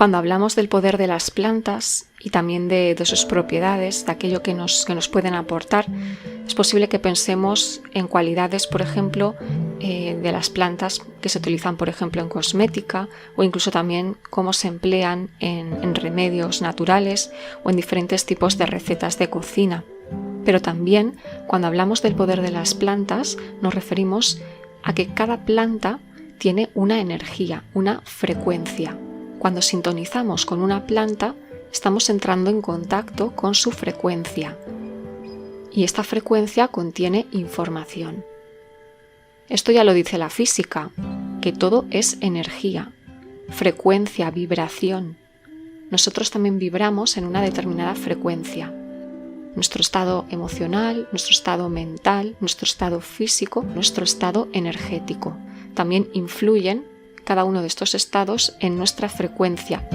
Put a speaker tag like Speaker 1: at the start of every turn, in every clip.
Speaker 1: Cuando hablamos del poder de las plantas y también de sus propiedades, de aquello que nos pueden aportar, es posible que pensemos en cualidades, por ejemplo, de las plantas que se utilizan, por ejemplo, en cosmética, o incluso también cómo se emplean en remedios naturales o en diferentes tipos de recetas de cocina. Pero también, cuando hablamos del poder de las plantas, nos referimos a que cada planta tiene una energía, una frecuencia. Cuando sintonizamos con una planta, estamos entrando en contacto con su frecuencia. Y esta frecuencia contiene información. Esto ya lo dice la física, que todo es energía, frecuencia, vibración. Nosotros también vibramos en una determinada frecuencia. Nuestro estado emocional, nuestro estado mental, nuestro estado físico, nuestro estado energético. También influyen cada uno de estos estados en nuestra frecuencia.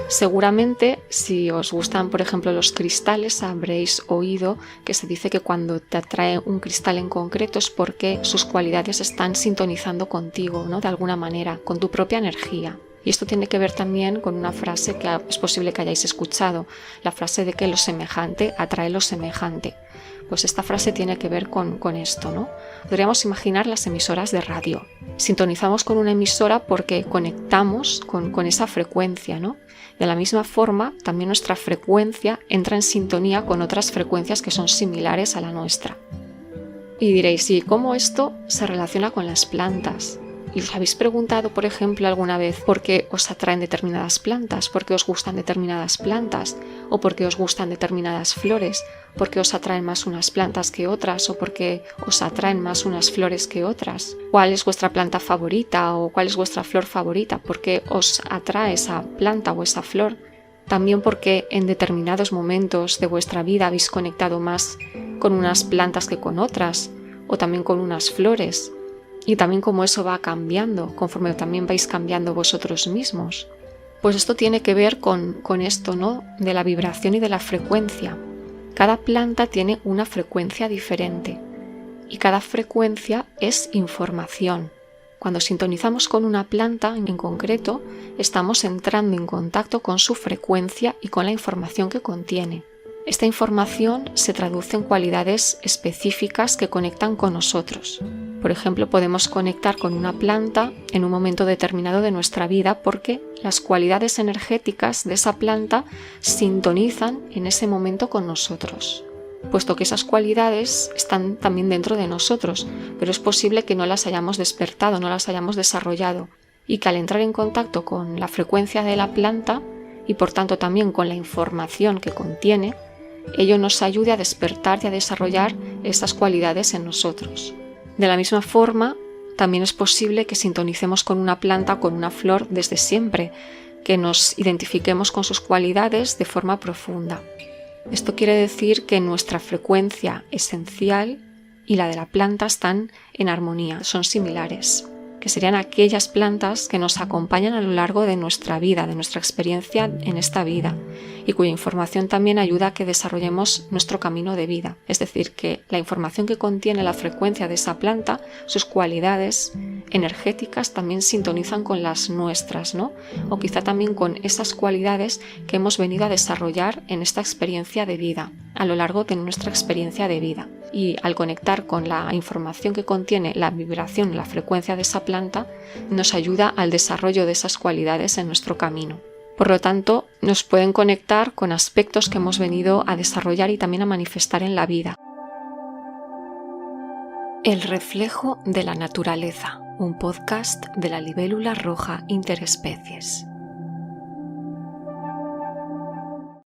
Speaker 1: Seguramente, si os gustan, por ejemplo, los cristales, habréis oído que se dice que cuando te atrae un cristal en concreto es porque sus cualidades están sintonizando contigo, ¿no? De alguna manera, con tu propia energía. Y esto tiene que ver también con una frase que es posible que hayáis escuchado, la frase de que lo semejante atrae lo semejante. Pues esta frase tiene que ver con esto, ¿no? Podríamos imaginar las emisoras de radio. Sintonizamos con una emisora porque conectamos con esa frecuencia, ¿no? De la misma forma, también nuestra frecuencia entra en sintonía con otras frecuencias que son similares a la nuestra. Y diréis, ¿y cómo esto se relaciona con las plantas? ¿Y os habéis preguntado, por ejemplo, alguna vez por qué os atraen determinadas plantas? ¿Por qué os gustan determinadas plantas? ¿O por qué os gustan determinadas flores? ¿Por qué os atraen más unas plantas que otras? ¿O por qué os atraen más unas flores que otras? ¿Cuál es vuestra planta favorita? ¿O cuál es vuestra flor favorita? ¿Por qué os atrae esa planta o esa flor? También porque en determinados momentos de vuestra vida habéis conectado más con unas plantas que con otras, o también con unas flores. Y también cómo eso va cambiando, conforme también vais cambiando vosotros mismos. Pues esto tiene que ver con esto, ¿no? De la vibración y de la frecuencia. Cada planta tiene una frecuencia diferente y cada frecuencia es información. Cuando sintonizamos con una planta en concreto, estamos entrando en contacto con su frecuencia y con la información que contiene. Esta información se traduce en cualidades específicas que conectan con nosotros. Por ejemplo, podemos conectar con una planta en un momento determinado de nuestra vida porque las cualidades energéticas de esa planta sintonizan en ese momento con nosotros. Puesto que esas cualidades están también dentro de nosotros, pero es posible que no las hayamos despertado, no las hayamos desarrollado, y que al entrar en contacto con la frecuencia de la planta y por tanto también con la información que contiene, ello nos ayude a despertar y a desarrollar estas cualidades en nosotros. De la misma forma, también es posible que sintonicemos con una planta o con una flor desde siempre, que nos identifiquemos con sus cualidades de forma profunda. Esto quiere decir que nuestra frecuencia esencial y la de la planta están en armonía, son similares, que serían aquellas plantas que nos acompañan a lo largo de nuestra vida, de nuestra experiencia en esta vida, y cuya información también ayuda a que desarrollemos nuestro camino de vida. Es decir, que la información que contiene la frecuencia de esa planta, sus cualidades energéticas también sintonizan con las nuestras, ¿no? O quizá también con esas cualidades que hemos venido a desarrollar en esta experiencia de vida, a lo largo de nuestra experiencia de vida. Y al conectar con la información que contiene la vibración, la frecuencia de esa planta, nos ayuda al desarrollo de esas cualidades en nuestro camino. Por lo tanto, nos pueden conectar con aspectos que hemos venido a desarrollar y también a manifestar en la vida. El reflejo de la naturaleza, un podcast de la Libélula Roja Interespecies.